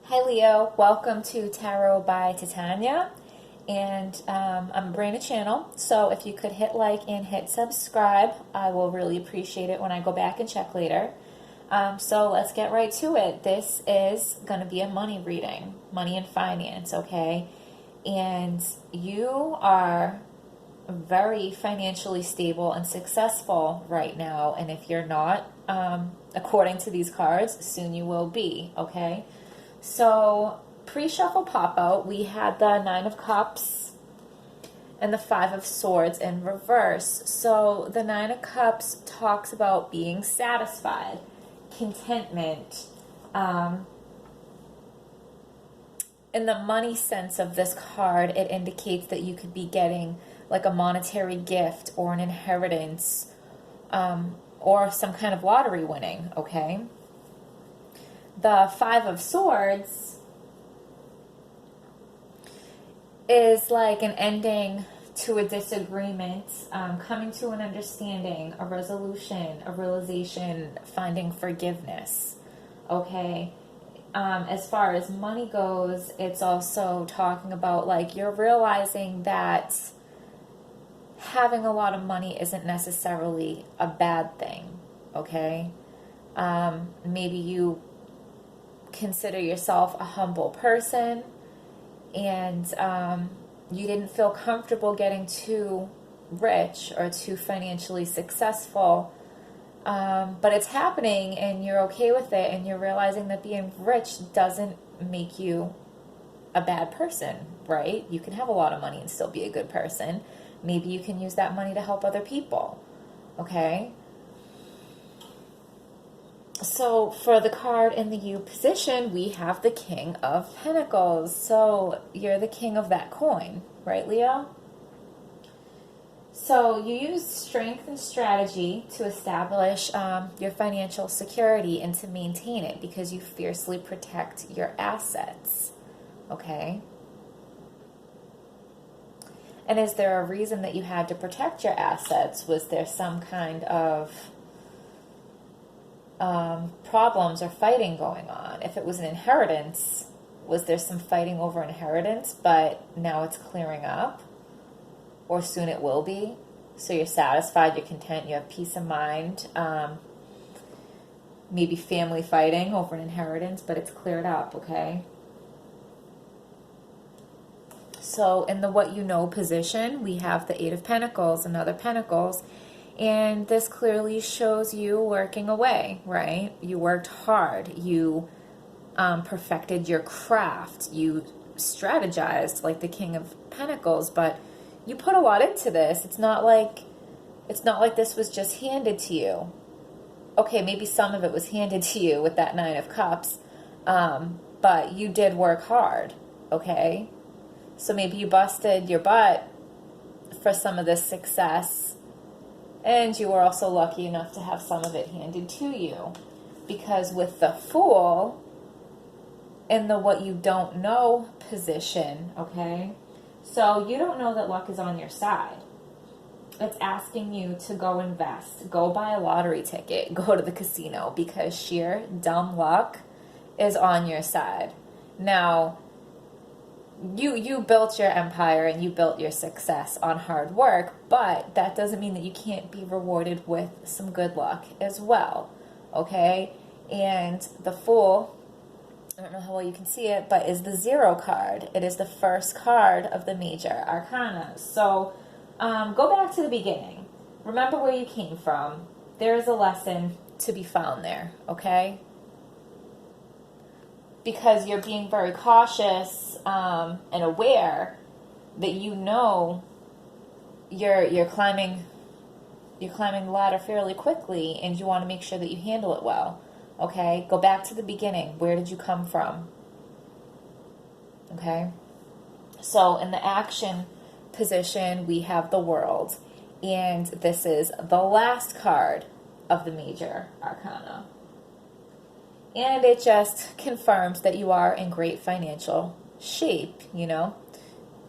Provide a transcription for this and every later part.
Hi Leo, welcome to Tarot by Titania, and I'm a brand new channel, so if you could hit like and hit subscribe, I will really appreciate it when I go back and check later. So let's get right to it. This is going to be a money reading, money and finance, okay? And you are very financially stable and successful right now, and if you're not, according to these cards, soon you will be, okay? So, pre-shuffle pop-out, we had the Nine of Cups and the Five of Swords in reverse. So, the Nine of Cups talks about being satisfied, contentment. In the money sense of this card, it indicates that you could be getting like a monetary gift or an inheritance or some kind of lottery winning, okay? The Five of Swords is like an ending to a disagreement, coming to an understanding, a resolution, a realization, finding forgiveness, okay? As far as money goes, it's also talking about like you're realizing that having a lot of money isn't necessarily a bad thing, okay? Maybe you consider yourself a humble person and you didn't feel comfortable getting too rich or too financially successful, but it's happening and you're okay with it, and you're realizing that being rich doesn't make you a bad person, right? You can have a lot of money and still be a good person. Maybe you can use that money to help other people, okay? So for the card in the U position, we have the King of Pentacles. So you're the king of that coin, right, Leo? So you use strength and strategy to establish your financial security and to maintain it because you fiercely protect your assets, okay? And is there a reason that you had to protect your assets? Was there some kind of problems or fighting going on? If it was an inheritance, was there some fighting over inheritance, but now it's clearing up? Or soon it will be? So you're satisfied, you're content, you have peace of mind. Maybe family fighting over an inheritance, but it's cleared up, okay? So in the what you know position, we have the Eight of Pentacles, another Pentacles, and this clearly shows you working away, right? You worked hard. You perfected your craft. You strategized like the King of Pentacles, but you put a lot into this. It's not like this was just handed to you. Okay, maybe some of it was handed to you with that Nine of Cups, but you did work hard, okay? So maybe you busted your butt for some of this success, and you were also lucky enough to have some of it handed to you. Because with the Fool in the what you don't know position, okay? So you don't know that luck is on your side. It's asking you to go invest, go buy a lottery ticket, go to the casino, because sheer dumb luck is on your side. Now, you built your empire and you built your success on hard work, but that doesn't mean that you can't be rewarded with some good luck as well, okay? And the Fool, I don't know how well you can see it, but is the Zero card. It is the first card of the major arcana. So go back to the beginning. Remember where you came from. There is a lesson to be found there, okay? Because you're being very cautious and aware that you know you're climbing the ladder fairly quickly, and you want to make sure that you handle it well. Okay, go back to the beginning. Where did you come from? Okay, so in the action position, we have the World, and this is the last card of the major arcana. And it just confirms that you are in great financial shape, you know.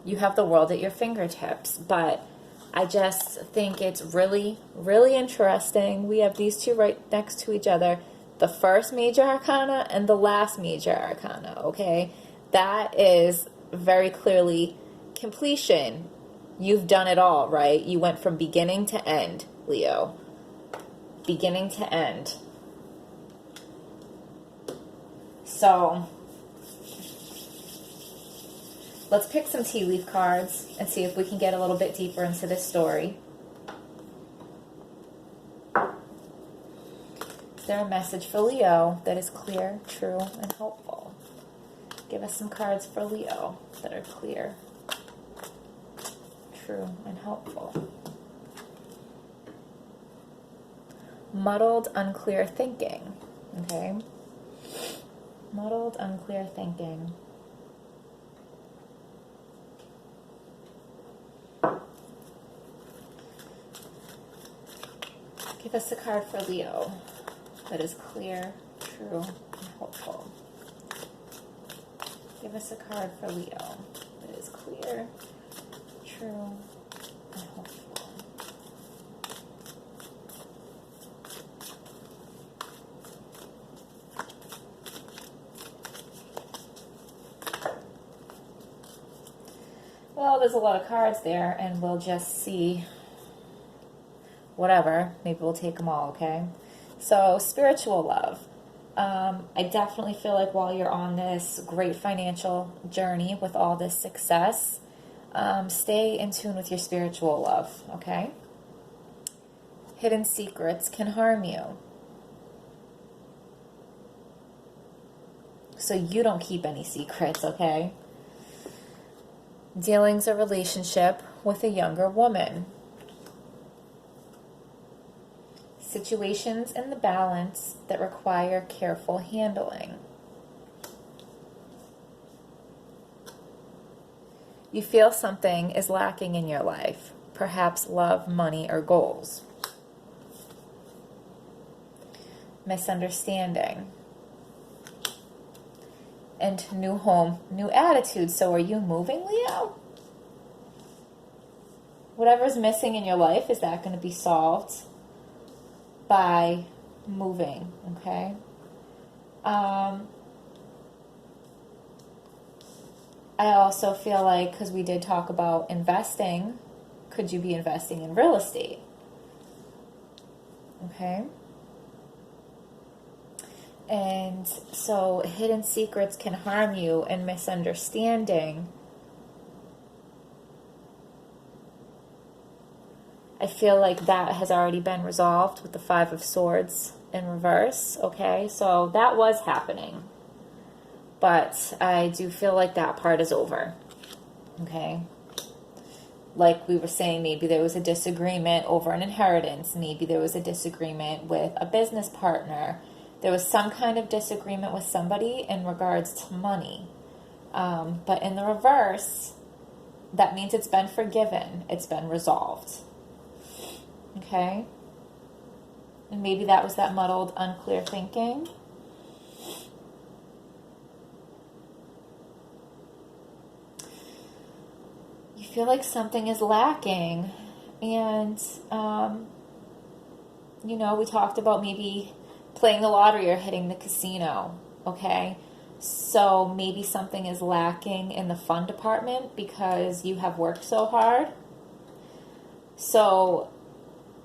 You have the world at your fingertips, but I just think it's really, really interesting. We have these two right next to each other. the first major arcana and the last major arcana, okay? That is very clearly completion. You've done it all, right? You went from beginning to end, Leo. Beginning to end. So, let's pick some tea leaf cards and see if we can get a little bit deeper into this story. Is there a message for Leo that is clear, true, and helpful? Give us some cards for Leo that are clear, true, and helpful. Muddled, unclear thinking. Okay? Muddled, unclear thinking. Give us a card for Leo that is clear, true, and helpful. Give us a card for Leo that is clear, true, and helpful. Well, there's a lot of cards there, and we'll just see whatever. Maybe we'll take them all, okay? So, spiritual love. I definitely feel like while you're on this great financial journey with all this success, stay in tune with your spiritual love, okay? Hidden secrets can harm you. So you don't keep any secrets, okay? Dealings a relationship with a younger woman. Situations in the balance that require careful handling. You feel something is lacking in your life, perhaps love, money, or goals. Misunderstanding. And new home, new attitude. So are you moving, Leo? Whatever's missing in your life, is that going to be solved by moving, okay? I also feel like, because we did talk about investing, could you be investing in real estate? Okay? And so hidden secrets can harm you, and misunderstanding. I feel like that has already been resolved with the Five of Swords in reverse, okay? So that was happening. But I do feel like that part is over, okay? Like we were saying, maybe there was a disagreement over an inheritance. Maybe there was a disagreement with a business partner. There was some kind of disagreement with somebody in regards to money. But in the reverse, that means it's been forgiven. It's been resolved. Okay? And maybe that was that muddled, unclear thinking. You feel like something is lacking. And, you know, we talked about maybe playing the lottery or hitting the casino. Okay? So maybe something is lacking in the fun department because you have worked so hard. So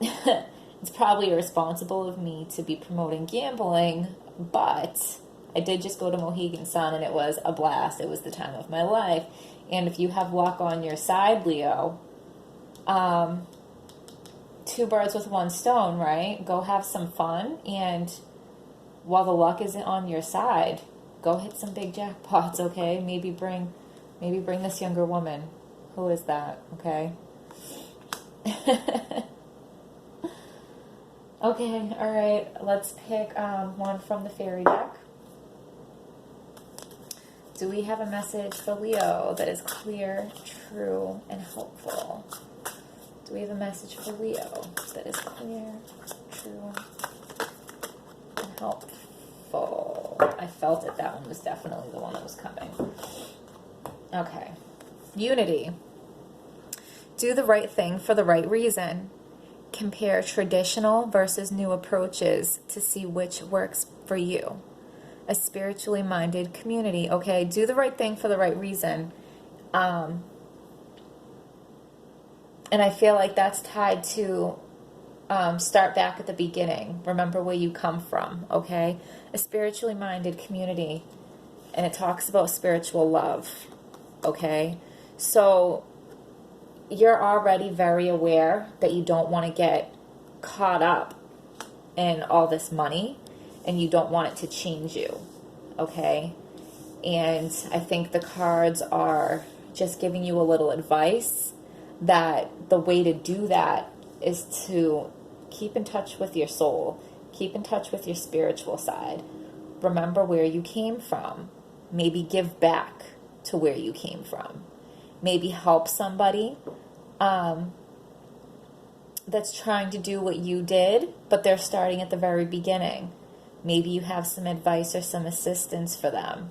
it's probably irresponsible of me to be promoting gambling, but I did just go to Mohegan Sun and it was a blast. It was the time of my life. And if you have luck on your side, Leo, two birds with one stone, right? Go have some fun, and while the luck is on your side, go hit some big jackpots, okay? Maybe bring this younger woman. Who is that, okay? Okay, all right. Let's pick one from the fairy deck. Do we have a message for Leo that is clear, true, and helpful? Do we have a message for Leo that is clear, true, and helpful? I felt it. That one was definitely the one that was coming. Okay. Unity. Do the right thing for the right reason. compare traditional versus new approaches to see which works for you. A spiritually minded community. Okay, do the right thing for the right reason. And I feel like that's tied to start back at the beginning. Remember where you come from, okay? A spiritually minded community. And it talks about spiritual love, okay? So you're already very aware that you don't want to get caught up in all this money, and you don't want it to change you, okay? And I think the cards are just giving you a little advice that the way to do that is to keep in touch with your soul, keep in touch with your spiritual side. Remember where you came from. Maybe give back to where you came from. Maybe help somebody that's trying to do what you did, but they're starting at the very beginning. Maybe you have some advice or some assistance for them.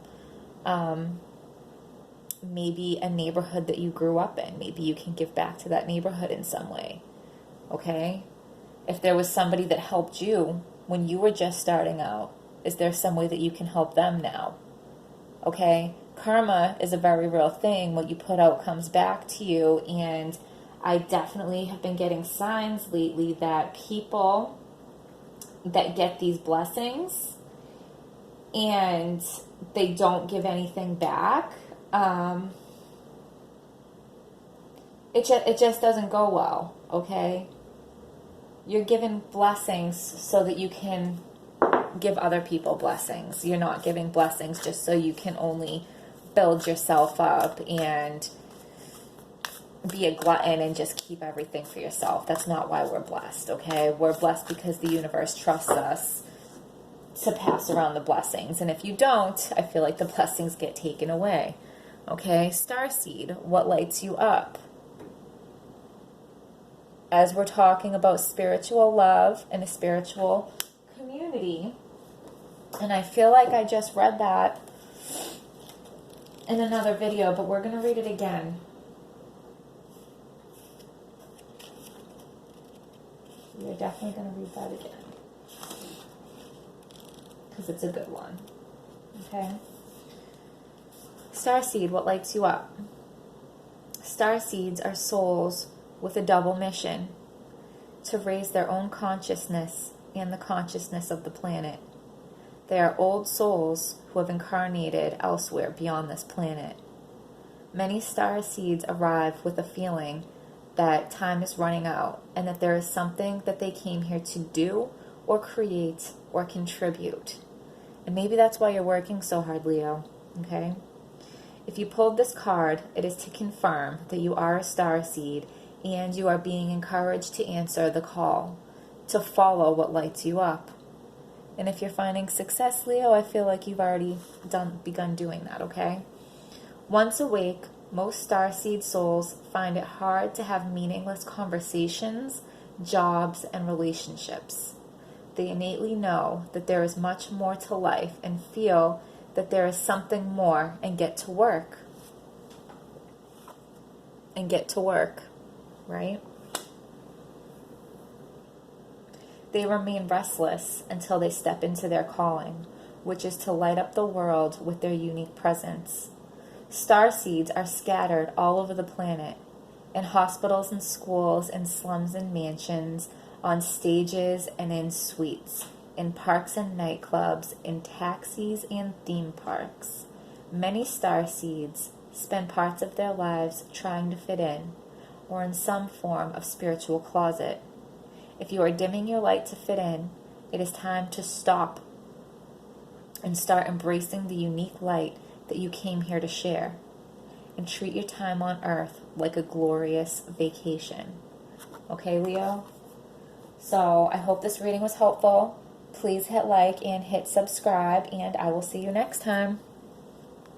Maybe a neighborhood that you grew up in. Maybe you can give back to that neighborhood in some way. Okay? If there was somebody that helped you when you were just starting out, is there some way that you can help them now? Okay? Karma is a very real thing. What you put out comes back to you, and I definitely have been getting signs lately that people that get these blessings and they don't give anything back, it just doesn't go well, okay? You're given blessings so that you can give other people blessings. You're not giving blessings just so you can only build yourself up and be a glutton and just keep everything for yourself. That's not why we're blessed, okay? We're blessed because the universe trusts us to pass around the blessings. And if you don't, I feel like the blessings get taken away, okay? Starseed, what lights you up? As we're talking about spiritual love and a spiritual community, and I feel like I just read that in another video, but we're going to read it again. We're definitely going to read that again, because it's a good one. Okay? Starseed, what lights you up? Starseeds are souls with a double mission: to raise their own consciousness and the consciousness of the planet. They are old souls who have incarnated elsewhere beyond this planet. Many starseeds arrive with a feeling that time is running out and that there is something that they came here to do or create or contribute. And maybe that's why you're working so hard, Leo, okay? If you pulled this card, it is to confirm that you are a starseed and you are being encouraged to answer the call, to follow what lights you up. And if you're finding success, Leo, I feel like you've already begun doing that, okay? Once awake, most starseed souls find it hard to have meaningless conversations, jobs, and relationships. They innately know that there is much more to life and feel that there is something more and get to work. And get to work, right? They remain restless until they step into their calling, which is to light up the world with their unique presence. Starseeds are scattered all over the planet, in hospitals and schools, in slums and mansions, on stages and in suites, in parks and nightclubs, in taxis and theme parks. Many starseeds spend parts of their lives trying to fit in, or in some form of spiritual closet. If you are dimming your light to fit in, it is time to stop and start embracing the unique light that you came here to share, and treat your time on earth like a glorious vacation. Okay, Leo? So I hope this reading was helpful. Please hit like and hit subscribe, and I will see you next time.